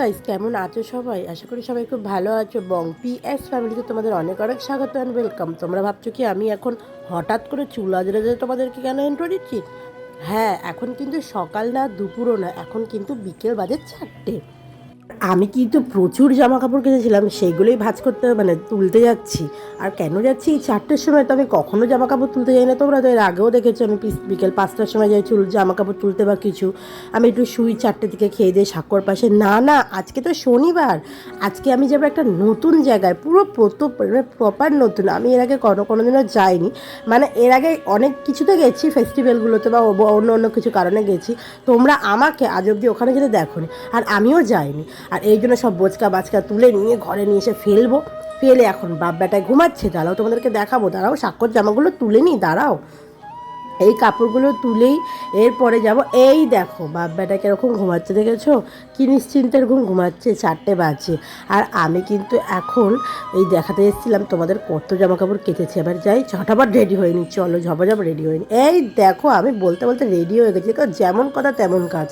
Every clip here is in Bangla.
গাইস, কেমন আছো সবাই? আশা করি সবাই খুব ভালো আছো। বং পিএস ফ্যামিলিতে তোমাদের অনেক অনেক স্বাগত অ্যান্ড ওয়েলকাম। তোমরা ভাবছো কি আমি এখন হঠাৎ করে চুল আজরে তোমাদেরকে কেন ইন্ট্রো দিচ্ছি? হ্যাঁ, এখন কিন্তু সকাল না, দুপুরও না, এখন কিন্তু বিকেল বাজে 4টে। আমি কিন্তু প্রচুর জামা কাপড় কিনেছিলাম, সেইগুলোই ভাঁজ করতে মানে তুলতে যাচ্ছি। আর কেন যাচ্ছি এই 4টের সময়? তো আমি কখনো জামা কাপড় তুলতে যাই না, তোমরা তো এর আগেও দেখেছো আমি বিকেল 5টার সময় যাই জামা কাপড় তুলতে বা কিছু। আমি একটু শুই 4টে থেকে, খেয়ে দিয়ে সাক্ষর পাশে। না না, আজকে তো শনিবার, আজকে আমি যাবো একটা নতুন জায়গায়, পুরো প্রপার নতুন। আমি এর আগে কোনোদিনও যাইনি, মানে এর আগে অনেক কিছুতে গেছি, ফেস্টিভ্যালগুলোতে বা অন্য অন্য কিছু কারণে গেছি। তোমরা আমাকে আজ অব্দি ওখানে যেতে দেখো নি, আর আমিও যাইনি। আর এই জন্য সব বোচকা বাচকা তুলে নিয়ে ঘরে নিয়ে এসে ফেলবো। ফেলে এখন বাপ বেটায় ঘুমাচ্ছে। দাঁড়াও, তোমাদেরকে দেখাবো। দাঁড়াও, স্বাক্ষর জামাগুলো তুলে নিই, দাঁড়াও। এই কাপড়গুলো তুলেই এরপরে যাব। এই দেখো বাপ বেটা কীরকম ঘুমাচ্ছে, দেখেছো? কি নিশ্চিন্তের ঘুমাচ্ছে। 4টে বাজে। আর আমি কিন্তু এখন এই দেখাতে এসেছিলাম তোমাদের কত জামা কাপড় কেচেছি। এবার যাই ঝটাপট রেডি হয়ে নি, চলো ঝপাঝপ রেডি হয়ে নি। এই দেখো আমি বলতে বলতে রেডি হয়ে গেছি, যেমন কথা তেমন কাজ।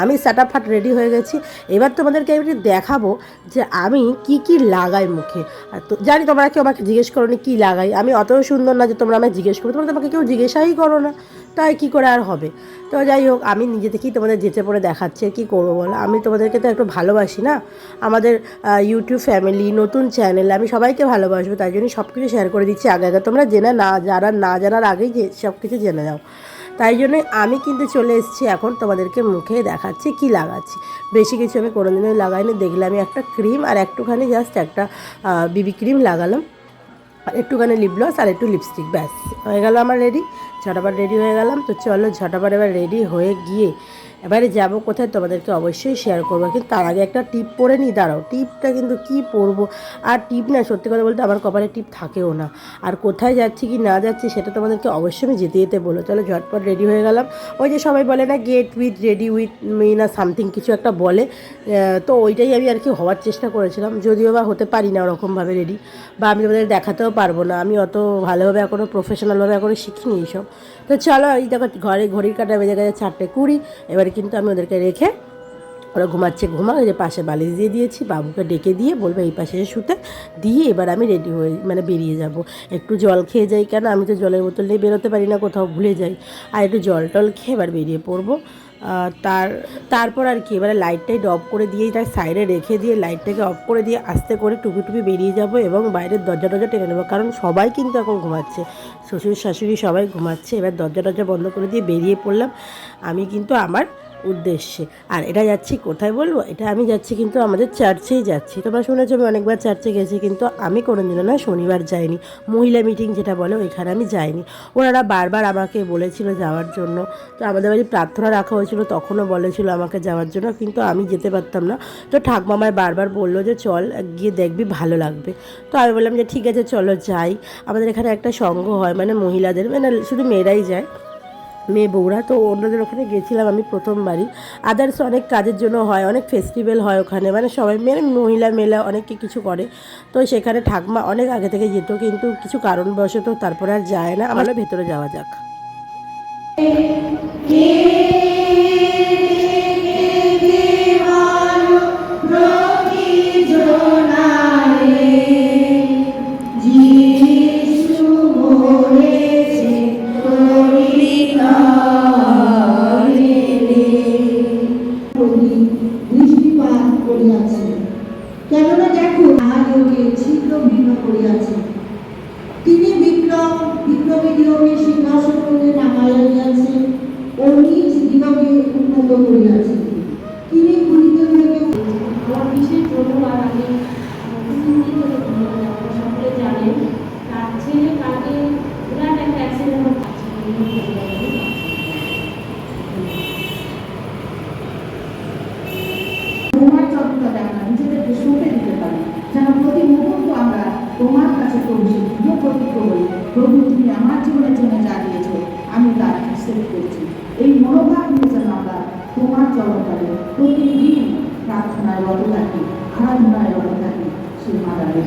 আমি সাটাফাট রেডি হয়ে গেছি। এবার তোমাদেরকে আমি দেখাবো যে আমি কি কি লাগাই মুখে। আর তো জানি তোমরা কেউ আমাকে জিজ্ঞেস করো নি কী লাগাই। আমি অতও সুন্দর না যে তোমরা আমায় জিজ্ঞেস করো, তোমরা আমাকে কেউ জিজ্ঞাসাই করো না, তাই কী করে আর হবে। তো যাই হোক, আমি নিজে থেকেই তোমাদের যেচে পড়ে দেখাচ্ছি। কী করবো বলো, আমি তোমাদেরকে তো একটু ভালোবাসি না। আমাদের ইউটিউব ফ্যামিলি, নতুন চ্যানেল, আমি সবাইকে ভালোবাসবো, তাই জন্যই সব কিছু শেয়ার করে দিচ্ছি আগে আগে। তোমরা জেনে না, যারা না জানার আগেই যে সব কিছু জেনে যাও। তাই জন্যই আমি কিন্তু চলে এসেছি এখন তোমাদেরকে মুখে দেখাচ্ছি কি লাগাচ্ছি। বেশি কিছু আমি কোনোদিনই লাগাইনি। দেখলে আমি একটা ক্রিম আর একটুখানি জাস্ট একটা বিবি ক্রিম লাগালাম, আর একটুখানি লিপ গ্লস আর একটু লিপস্টিক, ব্যাস হয়ে গেল আমার রেডি। ঝটাপট রেডি হয়ে গেলাম। তো চলো ঝটাপট এবার রেডি হয়ে গিয়ে এবারে যাবো কোথায় তোমাদেরকে অবশ্যই শেয়ার করবো। কিন্তু তার আগে একটা টিপ পরে নিই, দাঁড়াও। টিপটা কিন্তু কী পরবো, আর টিপ না, সত্যি কথা বলতে আমার কপালে টিপ থাকেও না। আর কোথায় যাচ্ছি কি না যাচ্ছি সেটা তোমাদেরকে অবশ্যই আমি যেতে যেতে বলো। চলো ঝটপট রেডি হয়ে গেলাম। ওই যে সবাই বলে না, get with ready with me না সামথিং কিছু একটা বলে, তো ওইটাই আমি আর কি হওয়ার চেষ্টা করেছিলাম। যদিও বা হতে পারি না ওরকমভাবে রেডি, বা আমি তোমাদের দেখাতেও পারবো না। আমি অত ভালোভাবে এখনও প্রফেশনালভাবে এখনও শিখিনি এইসব। তো চলো, এই দেখো ঘড়ির কাঁটা বেজে গেছে 4:20। এবারে কিন্তু আমি ওদেরকে রেখে, ওরা ঘুমাচ্ছে, ওই যে পাশে বালিশ দিয়ে দিয়েছি, বাবুকে ডেকে দিয়ে বলবো এই পাশে শুতে দিয়ে এবার আমি রেডি হয়ে মানে বেরিয়ে যাব। একটু জল খেয়ে যাই, কেন আমি তো জলের বোতল নিয়ে বেরোতে পারি না, কোথাও ভুলে যাই। আর একটু জল টল খেয়ে এবার বেরিয়ে পড়বো। তারপর আর কি, এবারে লাইটটাই অফ করে দিয়ে, তার সাইডে রেখে দিয়ে লাইটটাকে অফ করে দিয়ে আস্তে করে টুপি টুপি বেরিয়ে যাব এবং বাইরের দরজা টেনে নেবো। কারণ সবাই কিন্তু এখন ঘুমাচ্ছে, শ্বশুর শাশুড়ি সবাই ঘুমাচ্ছে। এবার দরজা বন্ধ করে দিয়ে বেরিয়ে পড়লাম আমি কিন্তু আমার উদ্দেশ্যে। আর এটা যাচ্ছি কোথায় বলবো, এটা আমি যাচ্ছি কিন্তু আমাদের চার্চেই যাচ্ছি। তোমরা শুনেছো আমি অনেকবার চার্চে গেছি, কিন্তু আমি কোনোদিনও না শনিবার যাইনি। মহিলা মিটিং যেটা বলে ওইখানে আমি যাইনি। ওনারা বারবার আমাকে বলেছিল যাওয়ার জন্য। তো আমাদের বাড়ি প্রার্থনা রাখা হয়েছিল, তখনও বলেছিল আমাকে যাওয়ার জন্য, কিন্তু আমি যেতে পারতাম না। তো ঠাকমামায় বারবার বললো যে চল গিয়ে দেখবি, ভালো লাগবে। তো আমি বললাম যে ঠিক আছে চলো যাই। আমাদের এখানে একটা সংঘ হয়, মানে মহিলাদের, মানে শুধু মেয়েরাই যায়, মেয়ে বউরা। তো অন্যদের ওখানে গেছিলাম আমি প্রথমবারই। আদার্স অনেক কাজের জন্য হয়, অনেক ফেস্টিভ্যাল হয় ওখানে, মানে সবাই মেয়ে মহিলা মেলা অনেকে কিছু করে। তো সেখানে ঠাকমা অনেক আগে থেকে যেত, কিন্তু কিছু কারণবশত তারপরে আর যায় না। আমরা ভেতরে যাওয়া যাক। কেননা দেখো আহাযোগে ছিদ্র ভিন্ন করিয়াছে। তিনি বিপ্লবী দিগকে সিংহাসন হইতে নামাইয়াছেন ও নিজ দিগকে উন্নত করিয়াছেন। তিনি খুলিত হইতে আমার বিশেষ ধন্যবাদ। আমি সকলে জানেন তার ছেলে কালকে বিরাট একটা অ্যাক্সিডেন্ট হচ্ছে। তোমার চরিত্র দেখা নিজেদেরকে সঁপে দিতে পারি, যেন প্রতি মুহূর্ত আমরা তোমার কাছে প্রতিজ্ঞ হই। প্রভু, তুমি আমার জীবনের জন্য যা দিয়েছ আমি তার অ্যাকসেপ্ট করছি। এই মনোভাব নিয়ে যেন আমরা তোমার চরণতলে প্রতিদিন প্রার্থনায় রত থাকি, আরাধনায় রত থাকি। সেই মাদারের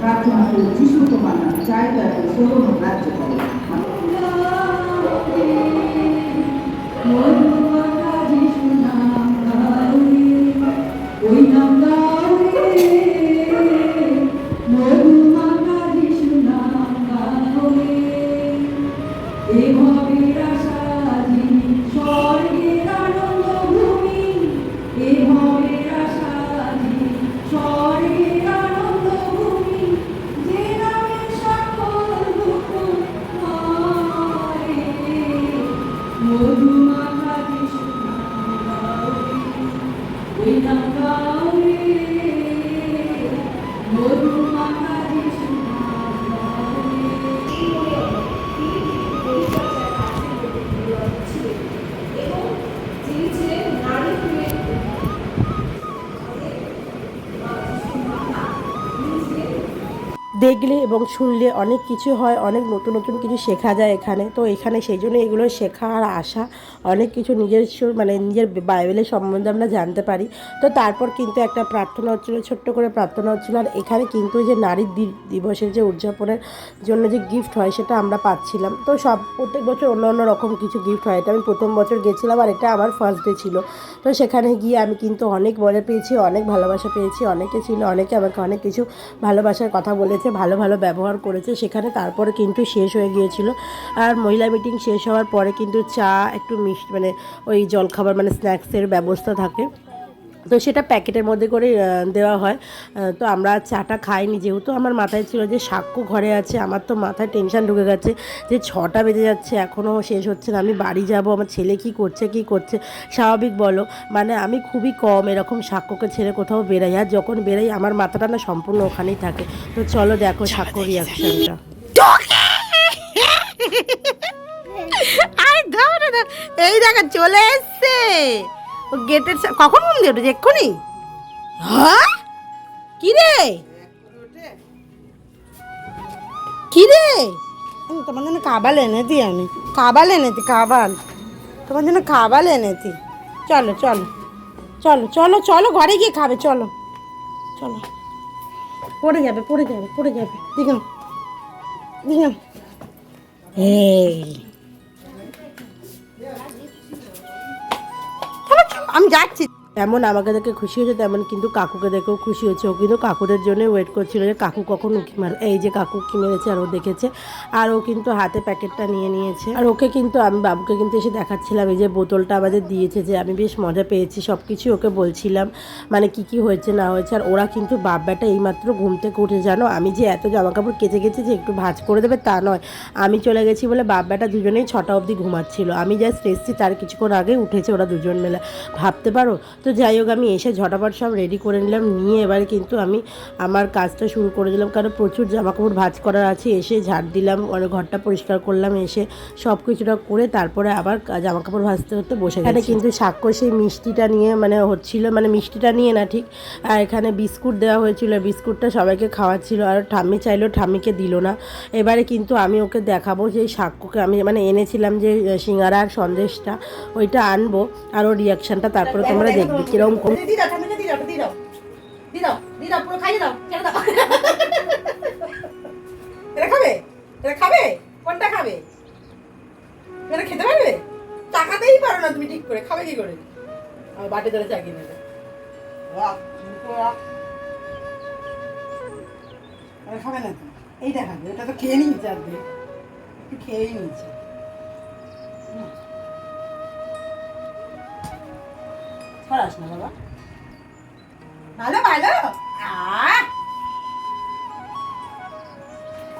প্রার্থনা করি যিশু তোমার নাম, চাই তাকে স্মরণ রাজ্য করে। ওই দেখলে এবং শুনলে অনেক কিছু হয়, অনেক নতুন নতুন কিছু শেখা যায় এখানে। তো এখানে সেই জন্য এগুলো শেখা আর আসা, অনেক কিছু নিজস্ব মানে নিজের বাইবেলের সম্বন্ধে আমরা জানতে পারি। তো তারপর কিন্তু একটা প্রার্থনা হচ্ছিলো, ছোট্ট করে প্রার্থনা হচ্ছিলো। আর এখানে কিন্তু যে নারী দিবসের যে উদযাপনের জন্য যে গিফট হয় সেটা আমরা পাচ্ছিলাম। তো সব প্রত্যেক বছর অন্য অন্য রকম কিছু গিফট হয়। এটা আমি প্রথম বছর গেছিলাম আর এটা আমার ফার্স্ট ডে ছিল। তো সেখানে গিয়ে আমি কিন্তু অনেক মজা পেয়েছি, অনেক ভালোবাসা পেয়েছি। অনেকে ছিল, অনেকে আমাকে অনেক কিছু ভালোবাসার কথা বলেছে, ভালো ভালো ব্যবহার করেছে সেখানে। তারপরে কিন্তু শেষ হয়ে গিয়েছিল। আর মহিলা মিটিং শেষ হওয়ার পরে কিন্তু চা, একটু মিষ্টি মানে ওই জলখাবার মানে স্ন্যাক্সের ব্যবস্থা থাকে। তো সেটা প্যাকেটের মধ্যে করে দেওয়া হয়। তো আমরা চাটা খাইনি, যেহেতু আমার মাথায় ছিল যে সাক্ষ্য ঘরে আছে। আমার তো মাথায় টেনশন ঢুকে গেছে যে 6টা বেজে যাচ্ছে, এখনও শেষ হচ্ছে না, আমি বাড়ি যাব, আমার ছেলে কি করছে। স্বাভাবিক বলো, মানে আমি খুবই কম এরকম সাক্ষ্যকে ছেড়ে কোথাও বেরাই। আর যখন বেরাই আমার মাথাটা না সম্পূর্ণ ওখানেই থাকে। তো চলো দেখো সাক্ষ্য রিয়াকশনটা। এই দেখা চলে এসছে ও গেটের কখন ঘুম দিয়ে উঠেছে? এক্ষুনি? হ্যাঁ, কি রে তোমার জন্য কাবাল এনেছি আমি, কাবাল তোমার জন্য কাবাল এনেছি। চলো চলো চলো চলো চলো ঘরে গিয়ে খাবে, চলো চলো। পড়ে যাবে দিঘাম এই আমি যাচ্ছি। এমন আমাকে দেখে খুশি হয়েছে, তেমন কিন্তু কাকুকে দেখেও খুশি হয়েছে। ও কিন্তু কাকুদের জন্য ওয়েট করছিল যে কাকু কখন উঁকি মার। এই যে কাকু উঁকি মেরেছে আর ও দেখেছে, আর ও কিন্তু হাতে প্যাকেটটা নিয়ে নিয়েছে। আর ওকে কিন্তু আমি বাবুকে কিন্তু এসে দেখাচ্ছিলাম এই যে বোতলটা আমাদের দিয়েছে, যে আমি বেশ মজা পেয়েছি, সব কিছুই ওকে বলছিলাম মানে কি হয়েছে না হয়েছে। আর ওরা কিন্তু বাপ বেটা এইমাত্র ঘুম থেকে উঠে, জানো আমি যে এত জামা কাপড় কেচে গেছি যে একটু ভাঁজ করে দেবে তা নয়, আমি চলে গেছি বলে বাপ বেটা দুজনেই 6টা অবধি ঘুমাচ্ছিল। আমি জাস্ট এসেছি তার কিছুক্ষণ আগে উঠেছে ওরা দুজন মেলা, ভাবতে পারো। তো যাই হোক আমি এসে ঝটাপট সব রেডি করে নিলাম, নিয়ে এবার কিন্তু আমি আমার কাজটা শুরু করে দিলাম, কারণ প্রচুর জামাকাপড় ভাঁজ করার আছে। এসে ঝাড় দিলাম, ঘরটা পরিষ্কার করলাম, এসে সব কিছুটা করে তারপরে আবার জামাকাপড় ভাঁজতে হতে বসে গেছে। কিন্তু সাক্ষ্য সেই মিষ্টিটা নিয়ে মানে হচ্ছিল, মানে মিষ্টিটা নিয়ে না ঠিক, এখানে বিস্কুট দেওয়া হয়েছিল, বিস্কুটটা সবাইকে খাওয়াচ্ছিল। আর ঠাম্মি চাইলেও ঠাম্মিকে দিল না। এবারে কিন্তু আমি ওকে দেখাবো যে সাক্ষ্যকে আমি মানে এনেছিলাম যে সিঙ্গারা আর সন্দেশটা, ওইটা আনবো আর ওর রিয়াকশানটা তারপরে তোমরা দেখবে কিরকম। কোনটা খাবে? এটা খেতে পারবে? চাকাতেই পারো না তুমি ঠিক করে, খাবে কি করে? বাটে ধরে চাকিয়ে নেবে। খাবে না তো, এইটা খাবে, ওটা তো খেয়ে নিয়েছে, আর একটু খেয়েই নিয়েছে। ছড়াস না বাবা, ভালো ভালো।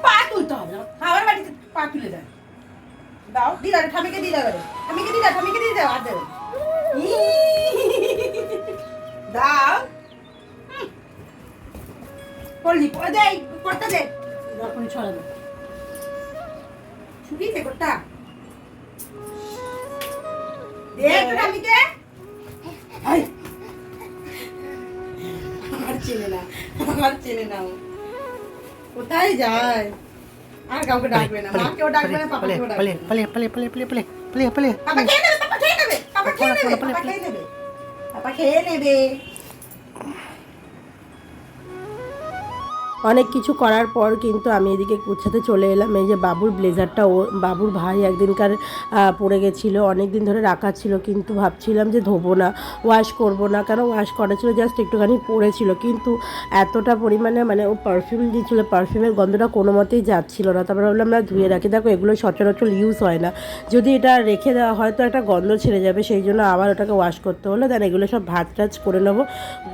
পা তুলতে হবে না, খাবার বাড়িতে পা তুলে দেয়। দাও দিদা, ঠামিকে দিয়ে দাও, ঠামিকে দিয়ে দাও, আর দেবে দাও। পড়লি দে, করতে দে, যখনই ছড়া দে, শুকিয়েছে করটা দে একটু ঠামিকে। আমার চেনে না, কোথায় যায় আর কাউকে ডাকবে না, মাকেও ডাকবে না, পাপাকেও ডাকবে না। পাপা খেয়ে নেবে। অনেক কিছু করার পর কিন্তু আমি এদিকে গুছাতে চলে এলাম। এই যে বাবুর ব্লেজারটা, ও বাবুর ভাই একদিনকার পরে গেছিলো, অনেক দিন ধরে রাখা ছিল, কিন্তু ভাবছিলাম যে ধোবো না, ওয়াশ করব না, কেন ওয়াশ করা ছিল জাস্ট একটুখানি পড়েছিল, কিন্তু এতটা পরিমাণে মানে ও পারফিউম দিয়েছিল, পারফিউমের গন্ধটা কোনো মতেই যাচ্ছিল না। তারপরে ভাবলাম না ধুয়ে রাখি, দেখো এগুলো সচরাচর ইউজ হয় না, যদি এটা রেখে দেওয়া হয় তো একটা গন্ধ ছেড়ে যাবে, সেই জন্য আবার ওটাকে ওয়াশ করতে হলো। দেন এগুলো সব ভাজ টাজ করে নেবো,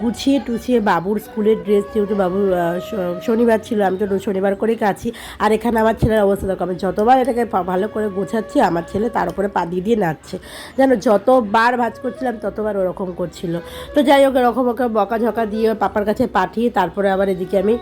গুছিয়ে টুছিয়ে। বাবুর স্কুলের ড্রেস, যেহেতু বাবুর শনিবার ছিল, আমি তো শনিবার করেই কাছি। আর এখানে আমার ছেলের অবস্থা দেখো, আমি যতবার এটাকে ভালো করে গোছাচ্ছি আমার ছেলে তার উপরে পা দিয়ে নাচছে, যেন যতবার ভাজ করছিলাম ততবার ওরকম করছিল। তো যাই হোক এরকম ওকে বকাঝকা দিয়ে পাপার কাছে পাঠিয়ে তারপরে আবার এদিকে আমি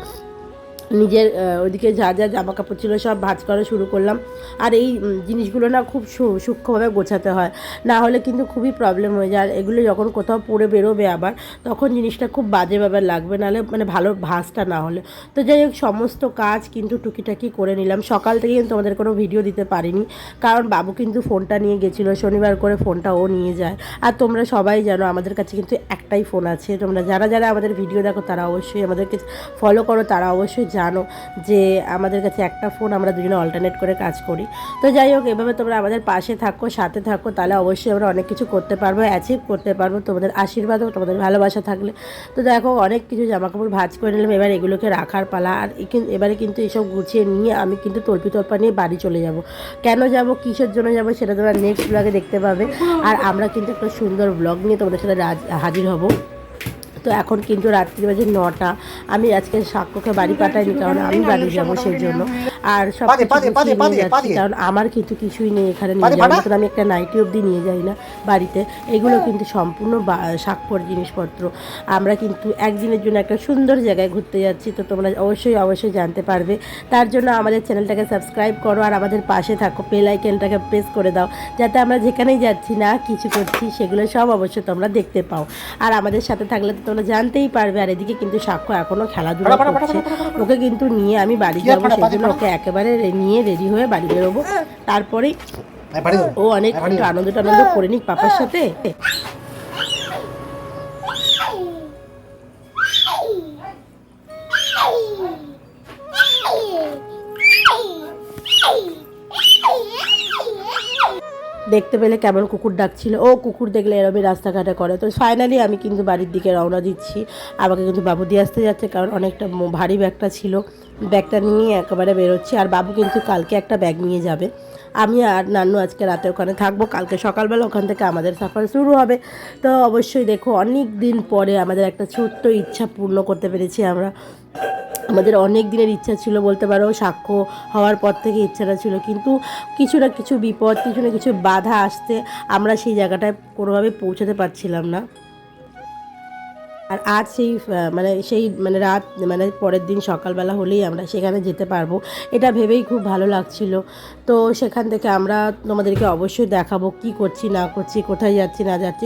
নিজের ওইদিকে যা যা জামা কাপড় ছিল সব ভাঁজ করা শুরু করলাম। আর এই জিনিসগুলো না খুব সূক্ষ্মভাবে গোছাতে হয়, না হলে কিন্তু খুবই প্রবলেম হয়ে যায়। আর এগুলো যখন কোথাও পরে বেরোবে আবার, তখন জিনিসটা খুব বাজেভাবে লাগবে, নাহলে মানে ভালো ভাঁজটা না হলে। তো যাই হোক, সমস্ত কাজ কিন্তু টুকিটাকি করে নিলাম। সকাল থেকে কিন্তু আমাদের কোনো ভিডিও দিতে পারিনি, কারণ বাবু কিন্তু ফোনটা নিয়ে গেছিলো, শনিবার করে ফোনটা ও নিয়ে যায়। আর তোমরা সবাই জানো আমাদের কাছে কিন্তু একটাই ফোন আছে। তোমরা যারা যারা আমাদের ভিডিও দেখো তারা অবশ্যই আমাদেরকে ফলো করো, তারা অবশ্যই জানো যে আমাদের কাছে একটা ফোন, আমরা দুজনে অল্টারনেট করে কাজ করি। তো যাই হোক, এভাবে তোমরা আমাদের পাশে থাকো, সাথে থাকো, তাহলে অবশ্যই আমরা অনেক কিছু করতে পারবো, অ্যাচিভ করতে পারবো, তোমাদের আশীর্বাদও, তোমাদের ভালোবাসা থাকলে। তো দেখো, অনেক কিছু জামাকাপড় ভাঁজ করে নিলাম, এবার এগুলোকে রাখার পালা। আর এবারে কিন্তু এসব গুছিয়ে নিয়ে আমি কিন্তু তল্পা নিয়ে বাড়ি চলে যাব। কেন যাব, কিসের জন্য যাব, সেটা তোমরা নেক্সট ব্লগে দেখতে পাবে। আর আমরা কিন্তু একটা সুন্দর ব্লগ নিয়ে তোমাদের সাথে হাজির হব। তো এখন কিন্তু রাত্রি বাজে 9টা। আমি আজকে সাক্ষ্যকে বাড়ি পাঠাইনি, কারণ আমি বাড়ি যাবো সেই জন্য। আর সব নিয়ে যাচ্ছি, কারণ আমার কিন্তু কিছুই নেই এখানে নিয়ে যাওয়ার মতন। আমি একটা নাইটি অবধি নিয়ে যাই না বাড়িতে। এগুলো কিন্তু সম্পূর্ণ সাক্ষর জিনিসপত্র। আমরা কিন্তু একদিনের জন্য একটা সুন্দর জায়গায় ঘুরতে যাচ্ছি, তো তোমরা অবশ্যই জানতে পারবে। তার জন্য আমাদের চ্যানেলটাকে সাবস্ক্রাইব করো, আর আমাদের পাশে থাকো, বেল আইকনটাকে প্রেস করে দাও, যাতে আমরা যেখানেই যাচ্ছি না কিছু করছি সেগুলো সব অবশ্যই তোমরা দেখতে পাও। আর আমাদের সাথে থাকলে তো তোমরা জানতেই পারবে। আর এদিকে কিন্তু সাক্ষ্য এখনও খেলাধুলা করছে, ওকে কিন্তু নিয়ে আমি বাড়ি যাবো, সেই জন্য ওকে একেবারে নিয়ে রেডি হয়ে বাড়ি বেরোবো। তারপরেই ও অনেক আনন্দ করে নিক পাপার সাথে। দেখতে পেলে কেমন কুকুর ডাকছিল, ও কুকুর দেখলে এরমই রাস্তাঘাটে করে। তো ফাইনালি আমি কিন্তু বাড়ির দিকে রওনা দিচ্ছি। আমাকে কিন্তু বাবু দিয়ে আসতে যাচ্ছে, কারণ অনেকটা ভারী ব্যাগটা ছিল, ব্যাগটা নিয়ে একেবারে বেরোচ্ছি। আর বাবু কিন্তু কালকে একটা ব্যাগ নিয়ে যাবে। আমি আর নান্নু আজকে রাতে ওখানে থাকবো, কালকে সকালবেলা ওখান থেকে আমাদের সফর শুরু হবে। তো অবশ্যই দেখো, অনেক দিন পরে আমাদের একটা ছোট্ট ইচ্ছা পূর্ণ করতে পেরেছি আমরা। আমাদের অনেক দিনের ইচ্ছা ছিল বলতে পারো, সাক্ষ্য হওয়ার পর থেকে ইচ্ছাটা ছিল, কিন্তু কিছু না কিছু বিপদ, কিছু না কিছু বাধা আসতে আমরা সেই জায়গাটায় কোনোভাবে পৌঁছাতে পারছিলাম না। আর আজ সেই রাত পরের দিন সকালবেলা হলেই আমরা সেখানে যেতে পারবো, এটা ভেবেই খুব ভালো লাগছিল। তো সেখান থেকে আমরা তোমাদেরকে অবশ্যই দেখাবো কি করছি না করছি, কোথায় যাচ্ছি না যাচ্ছি,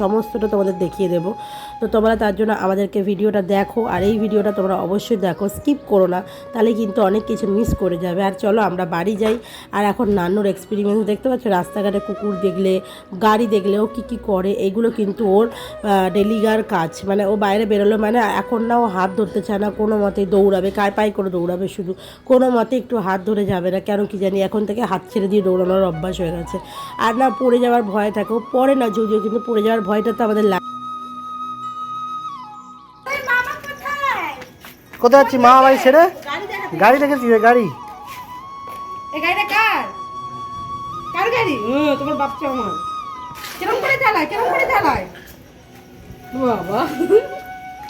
সমস্তটা তোমাদের দেখিয়ে দেবো। তো তোমরা তার জন্য আমাদেরকে ভিডিওটা দেখো, আর এই ভিডিওটা তোমরা অবশ্যই দেখো, স্কিপ করো না, তাহলে কিন্তু অনেক কিছু মিস করে যাবে। আর চলো আমরা বাড়ি যাই। আর এখন নান্নুর এক্সপেরিমেন্স দেখতে পাচ্ছ, রাস্তাঘাটে কুকুর দেখলে, গাড়ি দেখলে ও কী করে, এগুলো কিন্তু ওর ডেলিগার কাজ। ও বাইরে বেরোলো এখন না ও হাত ধরতে চায় না, কোনো মতেই দৌড়াবে, পাই করে দৌড়াবে, শুধু কোনো মতে একটু হাত ধরে যাবে না। কেন কি জানি, এখন থেকে হাত ছেড়ে দিয়ে দৌড়ানোর অভ্যাস হয়ে গেছে। আর না পড়ে যাওয়ার ভয় থাকে, ও পড়ে না যদিও, কিন্তু পড়ে যাওয়ার ভয়টা তো আমাদের লাগে। কোথায় যাচ্ছি মা বাড়ি ছেড়ে? গাড়ি দেখেছি, গাড়ি। এই গাড়িটা কার গাড়ি? তোমার বাচ্চা আমার। কেরম করে চালায় বাবা।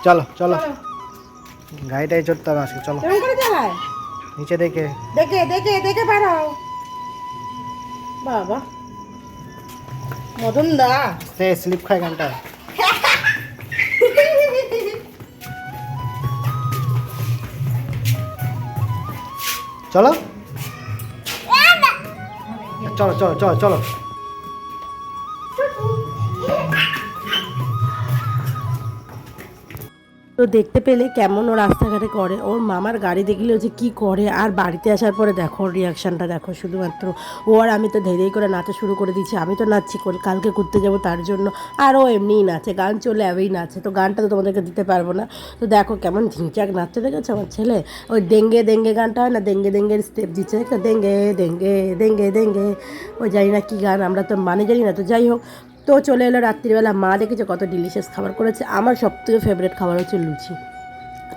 চলো চলো, গাড়িটাই চড়তে হবে আজকে, চলো। কেরম করে চালায়? নিচে দেখে পারাও বাবা। মদন দা সে স্লিপ খায় গানটা। চলো চলো চলো চলো চলো। তো দেখতে পেলে কেমন ও রাস্তাঘাটে করে, ওর মামার গাড়ি দেখলেও যে কী করে। আর বাড়িতে আসার পরে দেখো ওর রিয়াকশানটা দেখো, শুধুমাত্র ও আর আমি তো ধীরেই করে নাচা শুরু করে দিচ্ছি। আমি তো নাচছি কালকে ঘুরতে যাবো তার জন্য, আর ও এমনিই নাচে, গান চলে এবেই নাচে। তো গানটা তো তোমাদেরকে দিতে পারবো না। তো দেখো কেমন ঝিঁচাক নাচতে দেখেছো আমার ছেলে, ওই দেঙ্গে গানটা হয় না, দেঙ্গের স্টেপ দিচ্ছে, দেঙ্গে ওই জানি না কী গান, আমরা তো জানি না। তো যাই হোক, তো চলে এলো রাত্রিবেলা। মা দেখেছে কত ডিলিশিয়াস খাবার করেছে। আমার সবথেকে ফেভারিট খাবার হচ্ছে লুচি।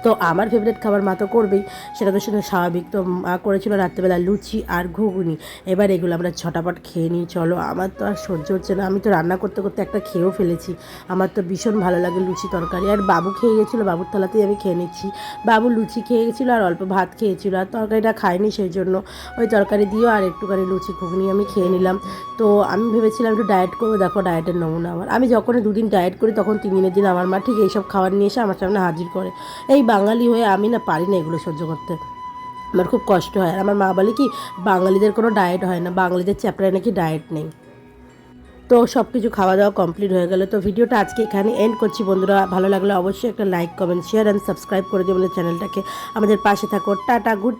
তো আমার ফেভারিট খাবার মা তো করবেই, সেটা তো শুনে স্বাভাবিক। তো মা করেছিল রাত্রেবেলা লুচি আর ঘুগনি। এবার এগুলো আমরা ঝটাপট খেয়ে নিই। চলো, আমার তো আর সহ্য হচ্ছে না, আমি তো রান্না করতে করতে একটা খেয়েও ফেলেছি। আমার তো ভীষণ ভালো লাগে লুচি তরকারি। আর বাবু খেয়ে গেছিলো, বাবুর থালাতেই আমি খেয়ে নিচ্ছি। বাবু লুচি খেয়ে গেছিলো আর অল্প ভাত খেয়েছিল, আর তরকারিটা খায়নি, সেই জন্য ওই তরকারি দিয়েও আর একটুখানি লুচি ঘুগনি আমি খেয়ে নিলাম। তো আমি ভেবেছিলাম একটু ডায়েট করবো, দেখো ডায়েটের নমুনা আমার। আমি যখনই 2 দিন ডায়েট করি, তখন 3 দিনের দিন আমার মা ঠিক এইসব খাবার নিয়ে এসে আমার সামনে হাজির করে। এই বাঙালি হয়ে আমি না পারি না এগুলো সহ্য করতে, আমার খুব কষ্ট হয়। আর আমার মা বলে কি বাঙালিদের কোনো ডায়েট হয় না, বাঙালিদের চ্যাপ্টারে নাকি ডায়েট নেই। তো সব কিছু খাওয়া দাওয়া কমপ্লিট হয়ে গেল। তো ভিডিওটা আজকে এখানে এন্ড করছি বন্ধুরা। ভালো লাগলে অবশ্যই একটা like comment share and subscribe করে দিও আমাদের চ্যানেলটাকে, আমাদের পাশে থাকো। Tata, good